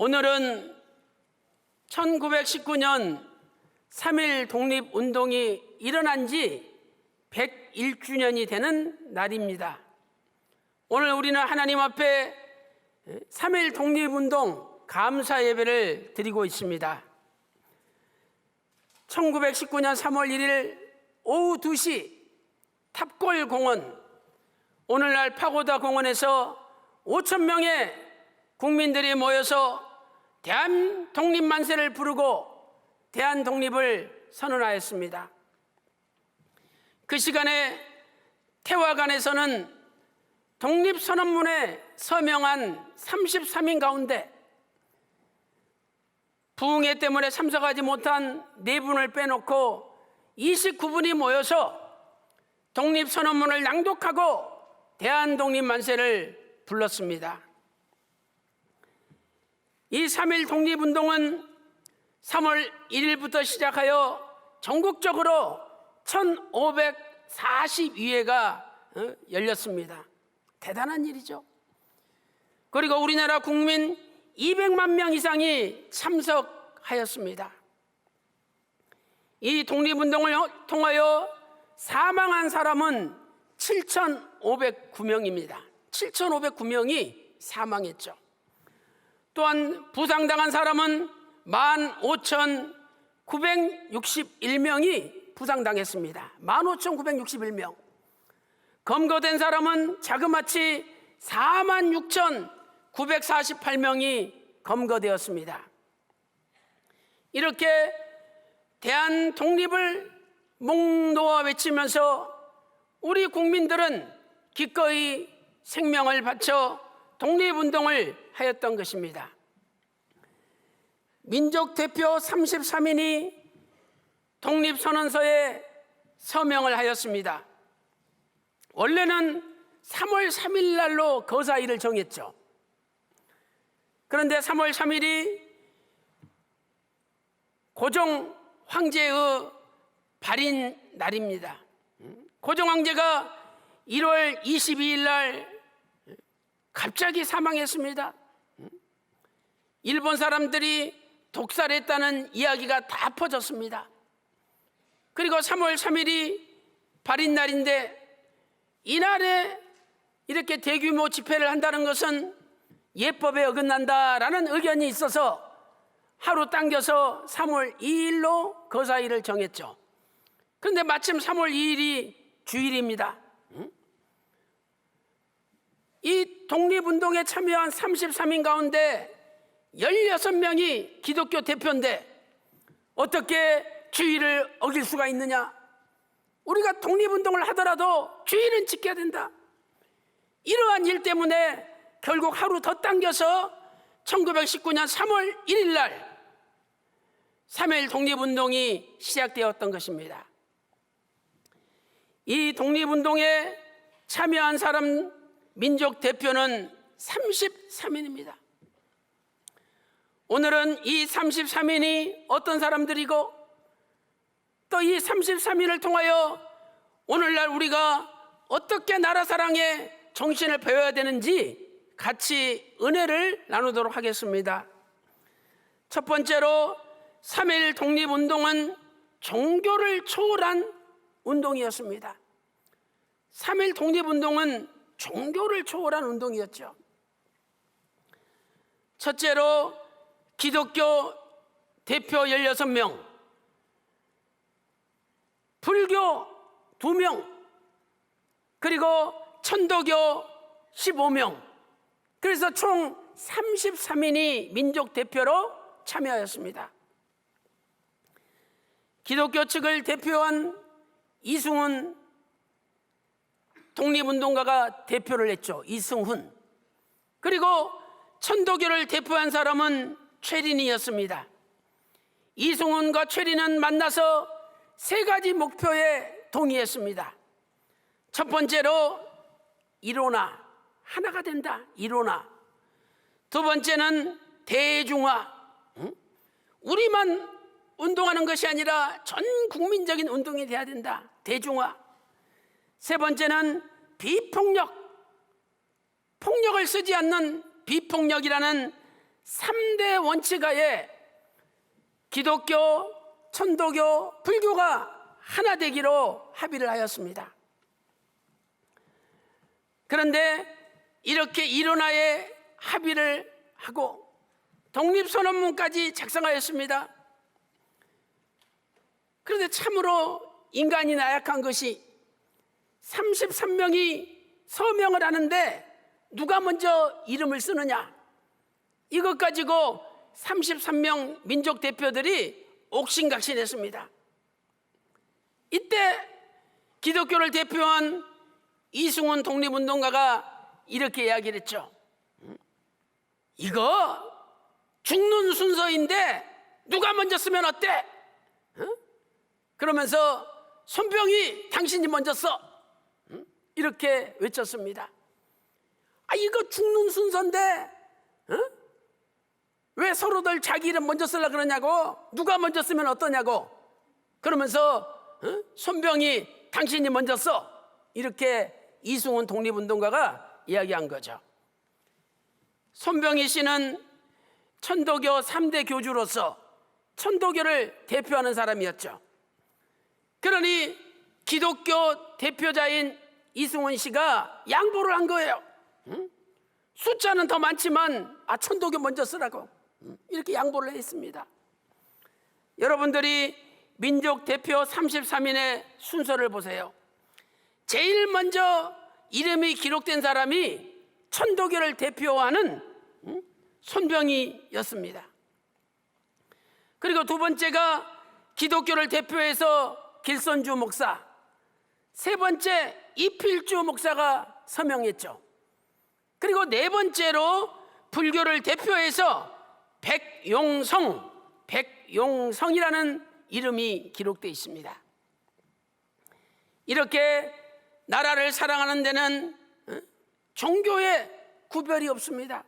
오늘은 1919년 3.1 독립운동이 일어난 지 101주년이 되는 날입니다. 오늘 우리는 하나님 앞에 3.1 독립운동 감사 예배를 드리고 있습니다. 1919년 3월 1일 오후 2시 탑골 공원, 오늘날 파고다 공원에서 5,000명의 국민들이 모여서 대한 독립 만세를 부르고 대한 독립을 선언하였습니다. 그 시간에 태화관에서는 독립선언문에 서명한 33인 가운데 부흥회 때문에 참석하지 못한 4분을 빼놓고 29분이 모여서 독립선언문을 낭독하고 대한독립만세를 불렀습니다. 이 3.1 독립운동은 3월 1일부터 시작하여 전국적으로 1,542회가 열렸습니다. 대단한 일이죠. 그리고 우리나라 국민 200만 명 이상이 참석하였습니다. 이 독립운동을 통하여 사망한 사람은 7,509명입니다. 7,509명이 사망했죠. 또한 부상당한 사람은 15,961명이 부상당했습니다. 15,961명. 검거된 사람은 자그마치 46,948명이 검거되었습니다. 이렇게 대한 독립을 목놓아 외치면서 우리 국민들은 기꺼이 생명을 바쳐 독립운동을 하였던 것입니다. 민족대표 33인이 독립선언서에 서명을 하였습니다. 원래는 3월 3일 날로 거사일을 정했죠. 그런데 3월 3일이 고종 황제의 발인 날입니다. 고종 황제가 1월 22일 날 갑자기 사망했습니다. 일본 사람들이 독살했다는 이야기가 다 퍼졌습니다. 그리고 3월 3일이 발인 날인데 이날에 이렇게 대규모 집회를 한다는 것은 예법에 어긋난다라는 의견이 있어서 하루 당겨서 3월 2일로 거사일을 정했죠. 그런데 마침 3월 2일이 주일입니다. 이 독립운동에 참여한 33인 가운데 16명이 기독교 대표인데 어떻게 주일을 어길 수가 있느냐? 우리가 독립운동을 하더라도 주일은 지켜야 된다. 이러한 일 때문에 결국 하루 더 당겨서 1919년 3월 1일 날 3.1 독립운동이 시작되었던 것입니다. 이 독립운동에 참여한 사람 민족 대표는 33인입니다. 오늘은 이 33인이 어떤 사람들이고 또 이 33인을 통하여 오늘날 우리가 어떻게 나라 사랑의 정신을 배워야 되는지 같이 은혜를 나누도록 하겠습니다. 첫 번째로 3.1 독립운동은 종교를 초월한 운동이었습니다. 3.1 독립운동은 종교를 초월한 운동이었죠. 첫째로 기독교 대표 16명, 불교 2명, 그리고 천도교 15명, 그래서 총 33인이 민족 대표로 참여하였습니다. 기독교 측을 대표한 이승훈 독립운동가가 대표를 했죠. 이승훈. 그리고 천도교를 대표한 사람은 최린이었습니다. 이승훈과 최린은 만나서 3가지 목표에 동의했습니다. 첫 번째로 일원화, 하나가 된다. 일원화. 두 번째는 대중화. 우리만 운동하는 것이 아니라 전 국민적인 운동이 돼야 된다. 대중화. 세 번째는 비폭력. 폭력을 쓰지 않는 비폭력이라는 3대 원칙하에 기독교, 천도교, 불교가 하나 되기로 합의를 하였습니다. 그런데 이렇게 이론하에 합의를 하고 독립선언문까지 작성하였습니다. 그런데 참으로 인간이 나약한 것이 33명이 서명을 하는데 누가 먼저 이름을 쓰느냐, 이것 가지고 33명 민족 대표들이 옥신각신했습니다. 이때 기독교를 대표한 이승훈 독립운동가가 이렇게 이야기를 했죠. 이거 죽는 순서인데 누가 먼저 쓰면 어때? 그러면서 손병희 당신이 먼저 써, 이렇게 외쳤습니다. 이거 죽는 순서인데 왜 서로들 자기 이름 먼저 쓰려고 그러냐고, 누가 먼저 쓰면 어떠냐고, 그러면서 손병희 당신이 먼저 써, 이렇게 이승훈 독립운동가가 이야기한 거죠. 손병희 씨는 천도교 3대 교주로서 천도교를 대표하는 사람이었죠. 그러니 기독교 대표자인 이승훈 씨가 양보를 한 거예요. 숫자는 더 많지만 천도교 먼저 쓰라고 이렇게 양보를 했습니다. 여러분들이 민족 대표 33인의 순서를 보세요. 제일 먼저 이름이 기록된 사람이 천도교를 대표하는 손병희였습니다. 그리고 두 번째가 기독교를 대표해서 길선주 목사, 세 번째 이필주 목사가 서명했죠. 그리고 네 번째로 불교를 대표해서 백용성이라는 이름이 기록되어 있습니다. 이렇게 나라를 사랑하는 데는 종교에 구별이 없습니다.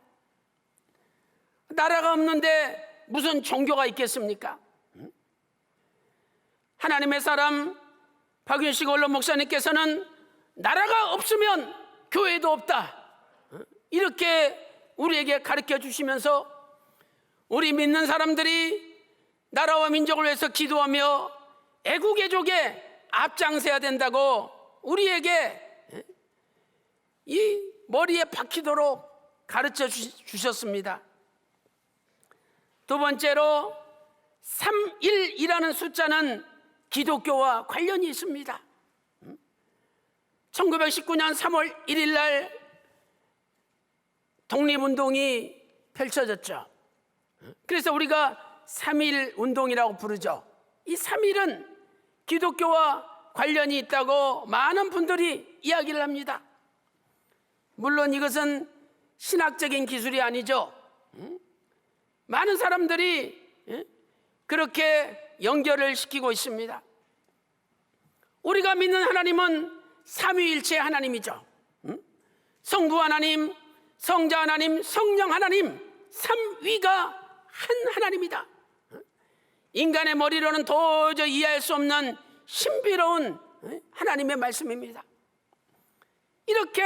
나라가 없는데 무슨 종교가 있겠습니까? 하나님의 사람 박윤식 원로 목사님께서는 나라가 없으면 교회도 없다, 이렇게 우리에게 가르쳐 주시면서 우리 믿는 사람들이 나라와 민족을 위해서 기도하며 애국애족에 앞장서야 된다고 우리에게 이 머리에 박히도록 가르쳐 주셨습니다. 두 번째로 31이라는 숫자는 기독교와 관련이 있습니다. 1919년 3월 1일 날 독립운동이 펼쳐졌죠. 그래서 우리가 3.1 운동이라고 부르죠. 이 3.1은 기독교와 관련이 있다고 많은 분들이 이야기를 합니다. 물론 이것은 신학적인 기술이 아니죠. 많은 사람들이 그렇게 연결을 시키고 있습니다. 우리가 믿는 하나님은 삼위일체 하나님이죠. 성부 하나님, 성자 하나님, 성령 하나님, 삼위가 한 하나님이다. 인간의 머리로는 도저히 이해할 수 없는 신비로운 하나님의 말씀입니다. 이렇게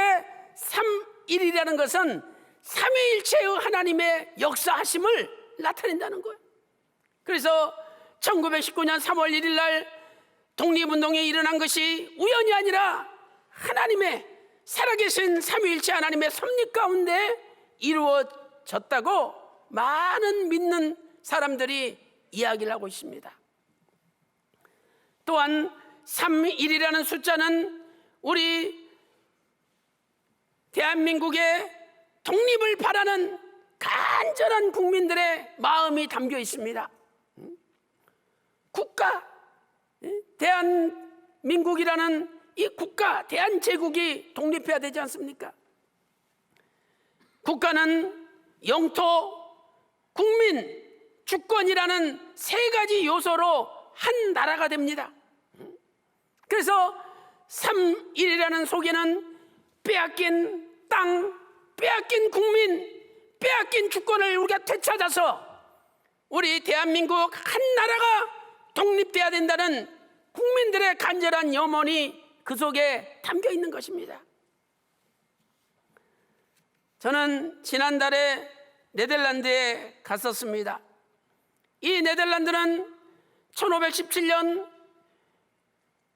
3.1이라는 것은 삼위일체의 하나님의 역사하심을 나타낸다는 거예요. 그래서 1919년 3월 1일 날 독립운동이 일어난 것이 우연이 아니라 하나님의 살아계신 삼위일체 하나님의 섭리 가운데 이루어졌다고 많은 믿는 사람들이 이야기를 하고 있습니다. 또한 3.1이라는 숫자는 우리 대한민국의 독립을 바라는 간절한 국민들의 마음이 담겨 있습니다. 국가, 대한민국이라는 이 국가, 대한제국이 독립해야 되지 않습니까? 국가는 영토, 국민, 주권이라는 세 가지 요소로 한 나라가 됩니다. 그래서 3.1이라는 속에는 빼앗긴 땅, 빼앗긴 국민, 빼앗긴 주권을 우리가 되찾아서 우리 대한민국 한 나라가 독립돼야 된다는 국민들의 간절한 염원이 그 속에 담겨 있는 것입니다. 저는 지난달에 네덜란드에 갔었습니다. 이 네덜란드는 1517년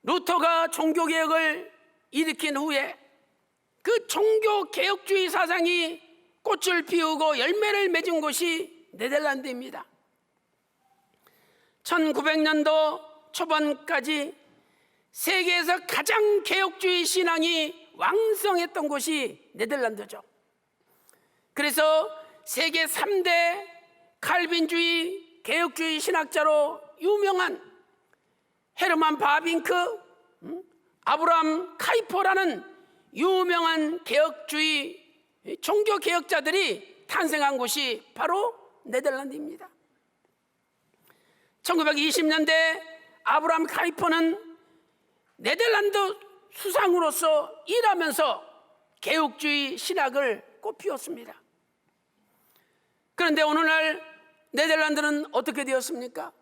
루터가 종교개혁을 일으킨 후에 그 종교개혁주의 사상이 꽃을 피우고 열매를 맺은 곳이 네덜란드입니다. 1900년도 초반까지 세계에서 가장 개혁주의 신앙이 왕성했던 곳이 네덜란드죠. 그래서 세계 3대 칼빈주의 개혁주의 신학자로 유명한 헤르만 바빙크, 아브라함 카이퍼라는 유명한 개혁주의 종교개혁자들이 탄생한 곳이 바로 네덜란드입니다. 1920년대 아브라함 카이퍼는 네덜란드 수상으로서 일하면서 개혁주의 신학을 꽃피웠습니다. 그런데 오늘날 네덜란드는 어떻게 되었습니까?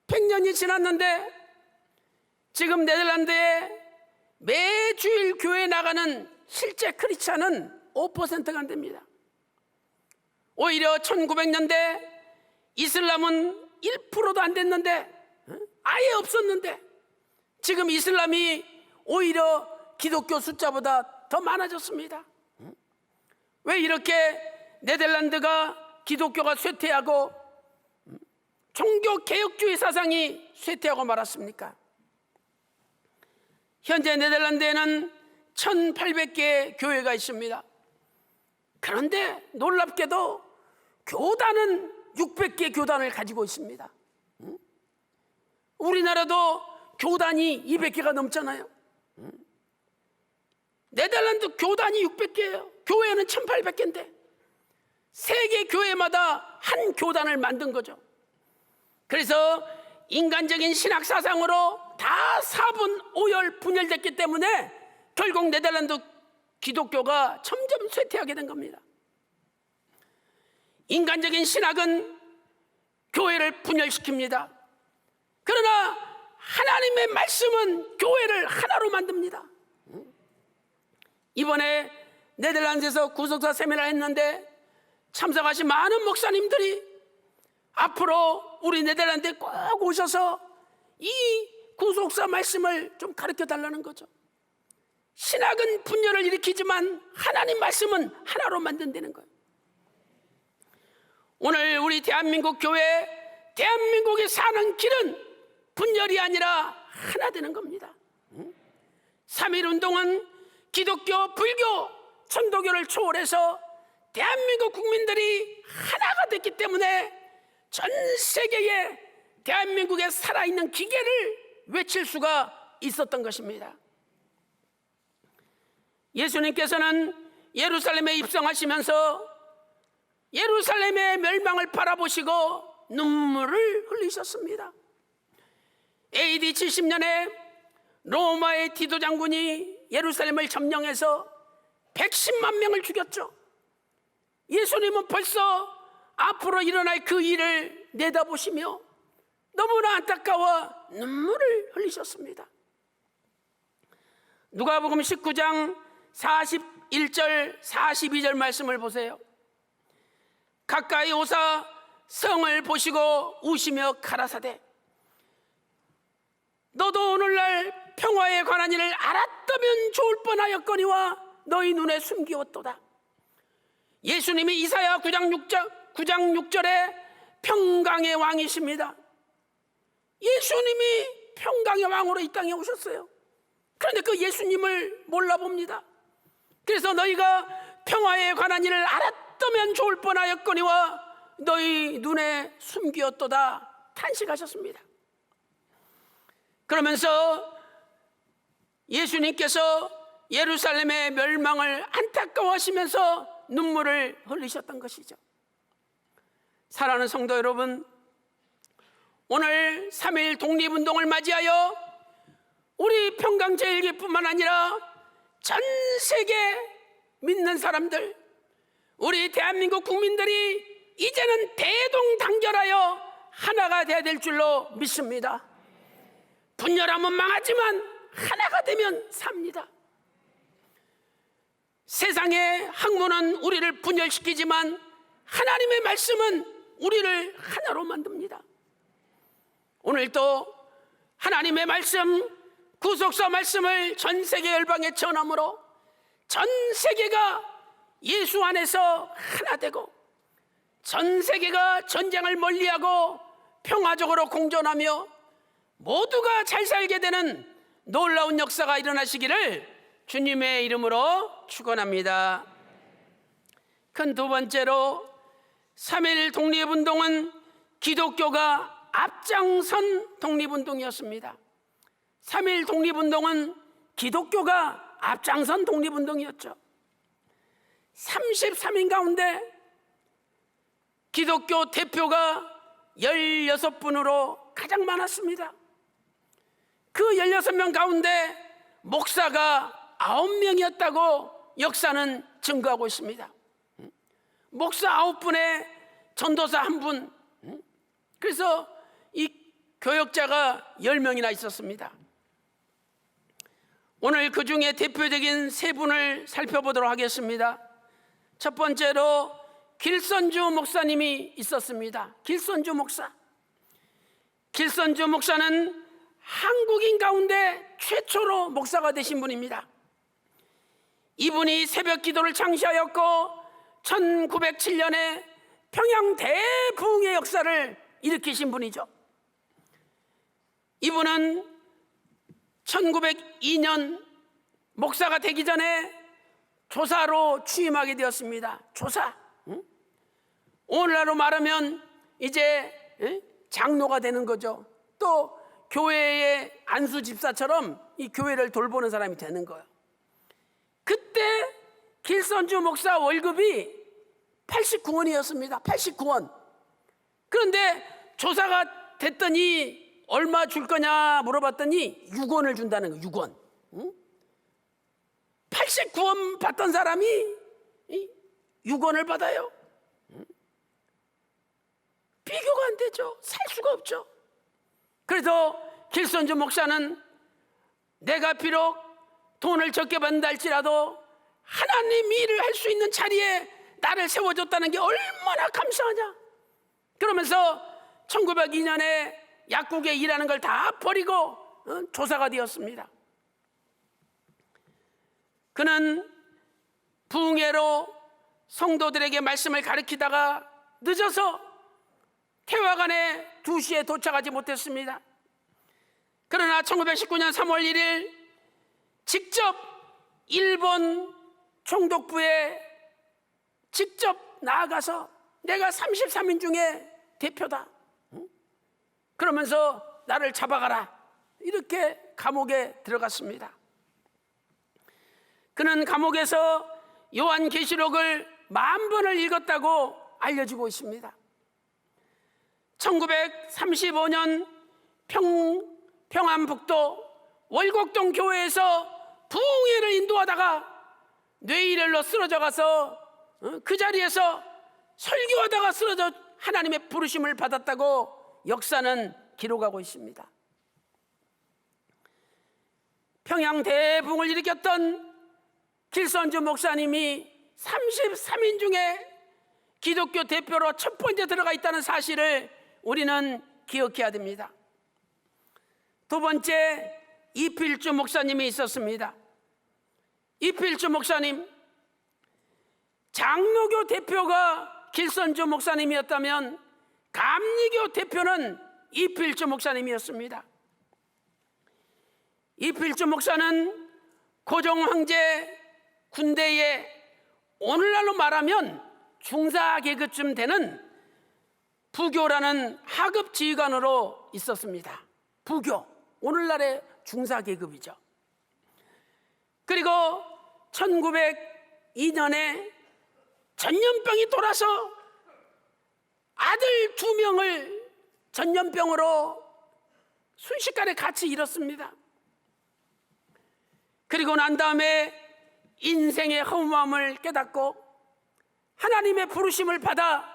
100년이 지났는데 지금 네덜란드에 매주일 교회에 나가는 실제 크리스찬은 5%가 안 됩니다. 오히려 1900년대 이슬람은 1%도 안 됐는데, 아예 없었는데 지금 이슬람이 오히려 기독교 숫자보다 더 많아졌습니다. 왜 이렇게 네덜란드가 기독교가 쇠퇴하고 종교개혁주의 사상이 쇠퇴하고 말았습니까? 현재 네덜란드에는 1800개의 교회가 있습니다. 그런데 놀랍게도 교단은 600개 교단을 가지고 있습니다. 우리나라도 교단이 200개가 넘잖아요. 네덜란드 교단이 600개예요. 교회는 1800개인데 세계 교회마다 한 교단을 만든 거죠. 그래서 인간적인 신학 사상으로 다 4분 5열 분열됐기 때문에 결국 네덜란드 기독교가 점점 쇠퇴하게 된 겁니다. 인간적인 신학은 교회를 분열시킵니다. 그러나 하나님의 말씀은 교회를 하나로 만듭니다. 이번에 네덜란드에서 구속사 세미나를 했는데 참석하신 많은 목사님들이 앞으로 우리 네덜란드에 꼭 오셔서 이 구속사 말씀을 좀 가르쳐 달라는 거죠. 신학은 분열을 일으키지만 하나님 말씀은 하나로 만든다는 거예요. 오늘 우리 대한민국 교회, 대한민국이 사는 길은 분열이 아니라 하나 되는 겁니다. 3.1운동은 기독교, 불교, 천도교를 초월해서 대한민국 국민들이 하나가 됐기 때문에 전 세계에 대한민국의 살아있는 기계를 외칠 수가 있었던 것입니다. 예수님께서는 예루살렘에 입성하시면서 예루살렘의 멸망을 바라보시고 눈물을 흘리셨습니다. AD 70년에 로마의 디도 장군이 예루살렘을 점령해서 110만 명을 죽였죠. 예수님은 벌써 앞으로 일어날 그 일을 내다보시며 너무나 안타까워 눈물을 흘리셨습니다. 누가복음 19장 41절 42절 말씀을 보세요. 가까이 오사 성을 보시고 우시며 가라사대 너도 오늘날 평화에 관한 일을 알았다면 좋을 뻔하였거니와 너희 눈에 숨기었도다. 예수님이 이사야 9장 6절에 평강의 왕이십니다. 예수님이 평강의 왕으로 이 땅에 오셨어요. 그런데 그 예수님을 몰라봅니다. 그래서 너희가 평화에 관한 일을 알았다면 좋을 뻔하였거니와 너희 눈에 숨기었도다 탄식하셨습니다. 그러면서 예수님께서 예루살렘의 멸망을 안타까워하시면서 눈물을 흘리셨던 것이죠. 사랑하는 성도 여러분, 오늘 3.1 독립운동을 맞이하여 우리 평강제일교회뿐만 아니라 전 세계 믿는 사람들, 우리 대한민국 국민들이 이제는 대동단결하여 하나가 되어야 될 줄로 믿습니다. 분열하면 망하지만 하나가 되면 삽니다. 세상의 학문은 우리를 분열시키지만 하나님의 말씀은 우리를 하나로 만듭니다. 오늘도 하나님의 말씀, 구속사 말씀을 전 세계 열방에 전함으로 전 세계가 예수 안에서 하나 되고 전 세계가 전쟁을 멀리하고 평화적으로 공존하며 모두가 잘 살게 되는 놀라운 역사가 일어나시기를 주님의 이름으로 축원합니다. 큰 두 번째로 3.1 독립운동은 기독교가 앞장선 독립운동이었습니다. 3.1 독립운동은 기독교가 앞장선 독립운동이었죠. 33인 가운데 기독교 대표가 16분으로 가장 많았습니다. 그 16명 가운데 목사가 9명이었다고 역사는 증거하고 있습니다. 목사 9분에 전도사 1분, 그래서 이 교역자가 10명이나 있었습니다. 오늘 그 중에 대표적인 세 분을 살펴보도록 하겠습니다. 첫 번째로 길선주 목사님이 있었습니다. 길선주 목사. 길선주 목사는 한국인 가운데 최초로 목사가 되신 분입니다. 이분이 새벽 기도를 창시하였고 1907년에 평양 대부흥의 역사를 일으키신 분이죠. 이분은 1902년 목사가 되기 전에 조사로 취임하게 되었습니다. 조사. 오늘날로 말하면 이제 장로가 되는 거죠. 또 교회의 안수 집사처럼 이 교회를 돌보는 사람이 되는 거예요. 그때 길선주 목사 월급이 89원이었습니다. 89원. 그런데 조사가 됐더니 얼마 줄 거냐 물어봤더니 6원을 준다는 거예요. 6원. 89원 받던 사람이 6원을 받아요. 비교가 안 되죠. 살 수가 없죠. 그래서 길선주 목사는 내가 비록 돈을 적게 받는다 할지라도 하나님 일을 할 수 있는 자리에 나를 세워줬다는 게 얼마나 감사하냐. 그러면서 1902년에 약국에 일하는 걸 다 버리고 조사가 되었습니다. 그는 부흥회로 성도들에게 말씀을 가르치다가 늦어서 태화관에 2시에 도착하지 못했습니다. 그러나 1919년 3월 1일 직접 일본 총독부에 직접 나아가서 내가 33인 중에 대표다. 그러면서 나를 잡아가라. 이렇게 감옥에 들어갔습니다. 그는 감옥에서 요한계시록을 10,000번을 읽었다고 알려지고 있습니다. 1935년 평안북도 월곡동 교회에서 부흥회를 인도하다가 뇌일혈로 쓰러져 가서 그 자리에서 설교하다가 쓰러져 하나님의 부르심을 받았다고 역사는 기록하고 있습니다. 평양 대부흥을 일으켰던 길선주 목사님이 33인 중에 기독교 대표로 첫 번째 들어가 있다는 사실을 우리는 기억해야 됩니다. 두 번째, 이필주 목사님이 있었습니다. 이필주 목사님, 장로교 대표가 길선주 목사님이었다면 감리교 대표는 이필주 목사님이었습니다. 이필주 목사는 고종 황제 군대에 오늘날로 말하면 중사 계급쯤 되는 부교라는 하급 지휘관으로 있었습니다. 부교, 오늘날의 중사 계급이죠. 그리고 1902년에 전염병이 돌아서 아들 2명을 전염병으로 순식간에 같이 잃었습니다. 그리고 난 다음에 인생의 허무함을 깨닫고 하나님의 부르심을 받아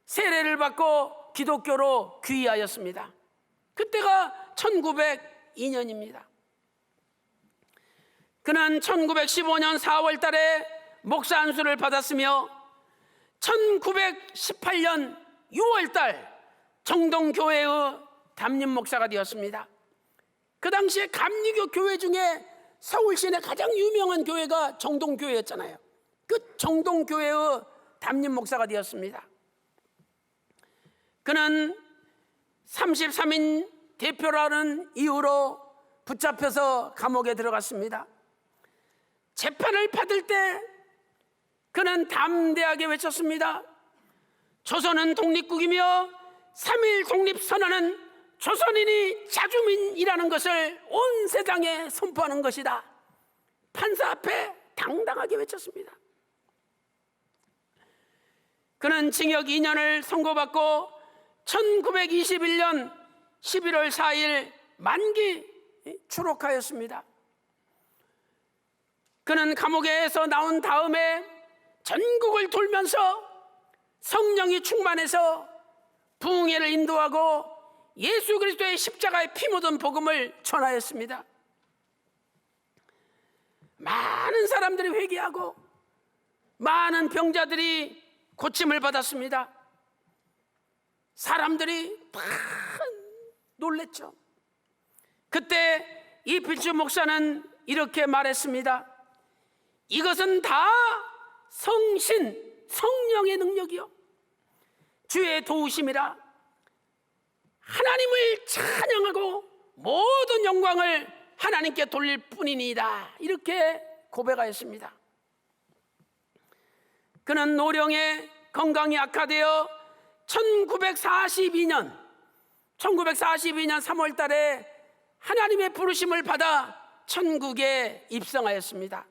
세례를 받고 기독교로 귀의하였습니다. 그때가 1902년입니다. 그는 1915년 4월 달에 목사 안수를 받았으며 1918년 6월달 정동교회의 담임 목사가 되었습니다. 그 당시에 감리교 교회 중에 서울 시내 가장 유명한 교회가 정동교회였잖아요. 그 정동교회의 담임 목사가 되었습니다. 그는 33인 대표라는 이유로 붙잡혀서 감옥에 들어갔습니다. 재판을 받을 때 그는 담대하게 외쳤습니다. 조선은 독립국이며 3.1 독립선언은 조선인이 자주민이라는 것을 온 세상에 선포하는 것이다. 판사 앞에 당당하게 외쳤습니다. 그는 징역 2년을 선고받고 1921년 11월 4일 만기 추록하였습니다. 그는 감옥에서 나온 다음에 전국을 돌면서 성령이 충만해서 부흥회를 인도하고 예수 그리스도의 십자가에 피 묻은 복음을 전하였습니다. 많은 사람들이 회개하고 많은 병자들이 고침을 받았습니다. 사람들이 다 놀랬죠. 그때 이 빌주 목사는 이렇게 말했습니다. 이것은 다 성신, 성령의 능력이요 주의 도우심이라 하나님을 찬양하고 모든 영광을 하나님께 돌릴 뿐이니이다. 이렇게 고백하였습니다. 그는 노령에 건강이 악화되어 1942년 3월 달에 하나님의 부르심을 받아 천국에 입성하였습니다.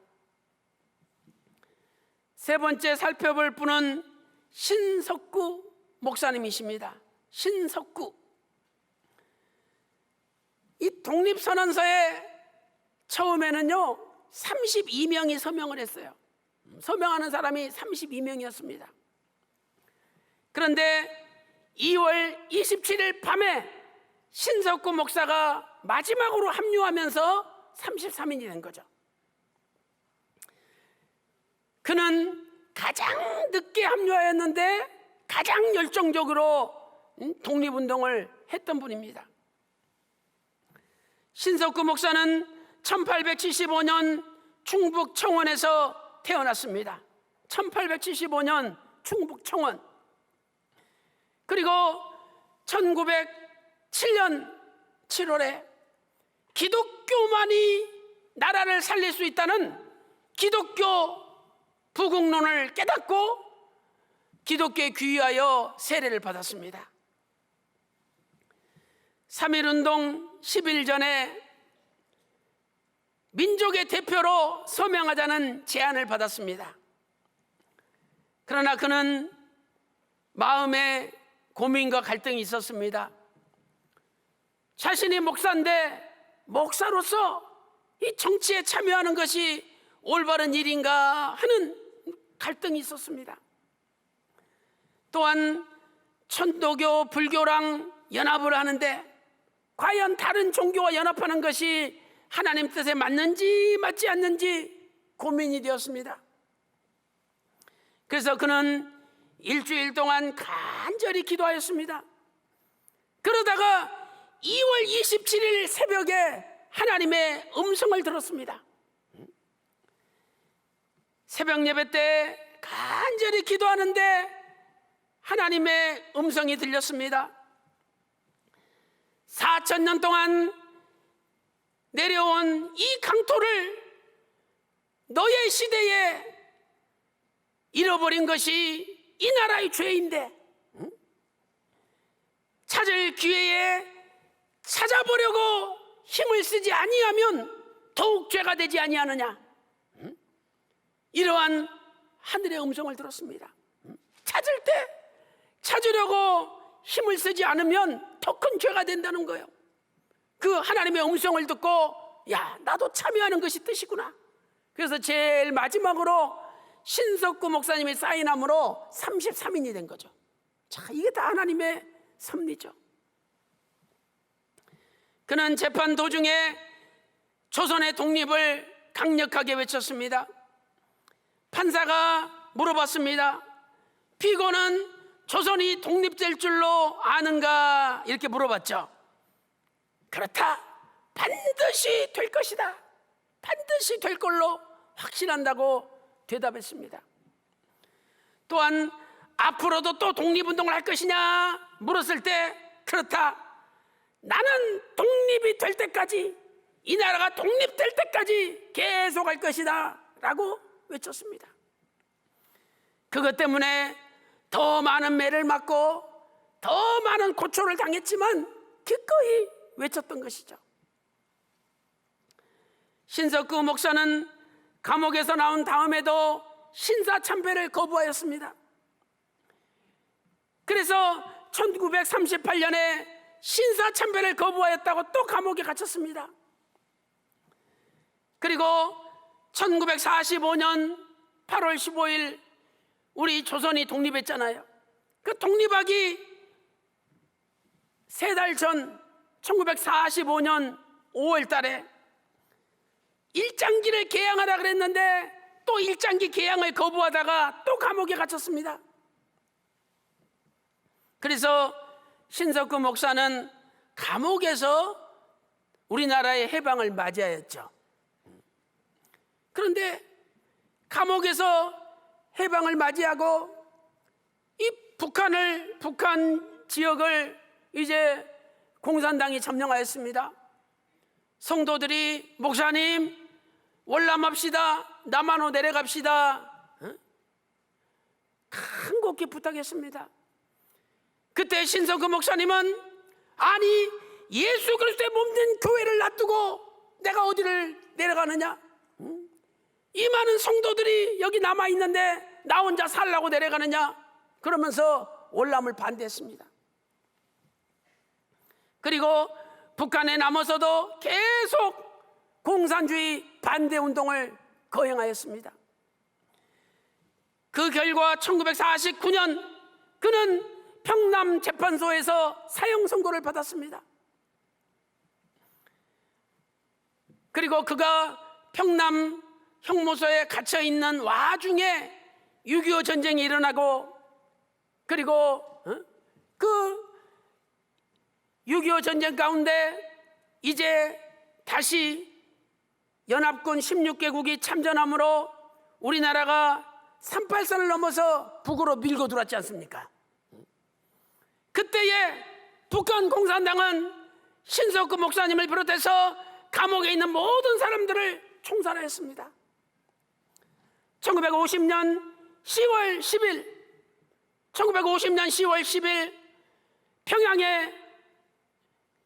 세 번째 살펴볼 분은 신석구 목사님이십니다. 신석구. 이 독립선언서에 처음에는요 32명이 서명을 했어요. 서명하는 사람이 32명이었습니다. 그런데 2월 27일 밤에 신석구 목사가 마지막으로 합류하면서 33인이 된 거죠. 그는 가장 늦게 합류하였는데 가장 열정적으로 독립운동을 했던 분입니다. 신석구 목사는 1875년 충북 청원에서 태어났습니다. 1875년 충북 청원. 그리고 1907년 7월에 기독교만이 나라를 살릴 수 있다는 기독교 부국론을 깨닫고 기독교에 귀의하여 세례를 받았습니다. 3.1운동 10일 전에 민족의 대표로 서명하자는 제안을 받았습니다. 그러나 그는 마음에 고민과 갈등이 있었습니다. 자신이 목사인데 목사로서 이 정치에 참여하는 것이 올바른 일인가 하는 갈등이 있었습니다. 또한 천도교, 불교랑 연합을 하는데 과연 다른 종교와 연합하는 것이 하나님 뜻에 맞는지 맞지 않는지 고민이 되었습니다. 그래서 그는 일주일 동안 간절히 기도하였습니다. 그러다가 2월 27일 새벽에 하나님의 음성을 들었습니다. 새벽 예배 때 간절히 기도하는데 하나님의 음성이 들렸습니다. 4,000년 동안 내려온 이 강토를 너의 시대에 잃어버린 것이 이 나라의 죄인데 찾을 기회에 찾아보려고 힘을 쓰지 아니하면 더욱 죄가 되지 아니하느냐. 이러한 하늘의 음성을 들었습니다. 찾을 때 찾으려고 힘을 쓰지 않으면 더 큰 죄가 된다는 거예요. 그 하나님의 음성을 듣고 야, 나도 참여하는 것이 뜻이구나. 그래서 제일 마지막으로 신석구 목사님이 사인함으로 33인이 된 거죠. 자, 이게 다 하나님의 섭리죠. 그는 재판 도중에 조선의 독립을 강력하게 외쳤습니다. 판사가 물어봤습니다. 피고는 조선이 독립될 줄로 아는가 이렇게 물어봤죠. 그렇다, 반드시 될 것이다, 반드시 될 걸로 확신한다고 대답했습니다. 또한 앞으로도 또 독립운동을 할 것이냐 물었을 때, 그렇다, 나는 독립이 될 때까지, 이 나라가 독립될 때까지 계속 할 것이다 라고 외쳤습니다. 그것 때문에 더 많은 매를 맞고 더 많은 고초를 당했지만 기꺼이 외쳤던 것이죠. 신석구 목사는 감옥에서 나온 다음에도 신사참배를 거부하였습니다. 그래서 1938년에 신사참배를 거부하였다고 또 감옥에 갇혔습니다. 그리고 1945년 8월 15일 우리 조선이 독립했잖아요. 그 독립하기 3달 전 1945년 5월 달에 일장기를 개항하라 그랬는데 또 일장기 개항을 거부하다가 또 감옥에 갇혔습니다. 그래서 신석구 목사는 감옥에서 우리나라의 해방을 맞이하였죠. 그런데 감옥에서 해방을 맞이하고 이 북한 지역을 이제 공산당이 점령하였습니다. 성도들이 목사님 월남합시다, 남한으로 내려갑시다, 간곡히 부탁했습니다. 그때 신석구 목사님은 아니 예수 그리스도의 몸된 교회를 놔두고 내가 어디를 내려가느냐, 이 많은 성도들이 여기 남아있는데 나 혼자 살라고 내려가느냐, 그러면서 월남을 반대했습니다. 그리고 북한에 남아서도 계속 공산주의 반대 운동을 거행하였습니다. 그 결과 1949년 그는 평남 재판소에서 사형 선고를 받았습니다. 그리고 그가 평남 형무소에 갇혀 있는 와중에 6.25 전쟁이 일어나고, 그리고 그 6.25 전쟁 가운데 이제 다시 연합군 16개국이 참전함으로 우리나라가 38선을 넘어서 북으로 밀고 들어왔지 않습니까? 그때에 북한 공산당은 신석구 목사님을 비롯해서 감옥에 있는 모든 사람들을 총살했습니다. 1950년 10월 10일 평양의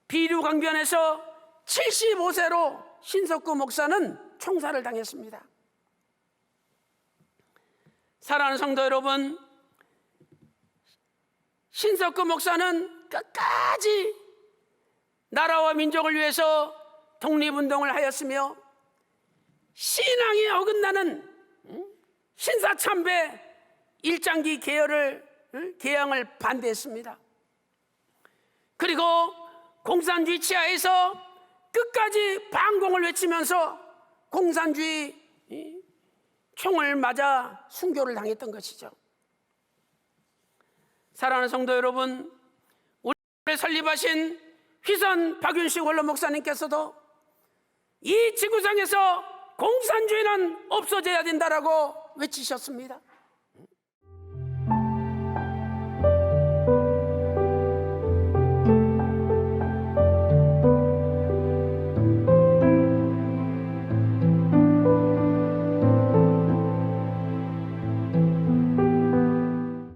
비류강변에서 75세로 신석구 목사는 총살을 당했습니다. 사랑하는 성도 여러분, 신석구 목사는 끝까지 나라와 민족을 위해서 독립운동을 하였으며 신앙이 어긋나는 신사참배 일장기 개항을 반대했습니다. 그리고 공산주의 치하에서 끝까지 반공을 외치면서 공산주의 총을 맞아 순교를 당했던 것이죠. 사랑하는 성도 여러분, 우리를 설립하신 휘선 박윤식 원로 목사님께서도 이 지구상에서 공산주의는 없어져야 된다라고 외치셨습니다.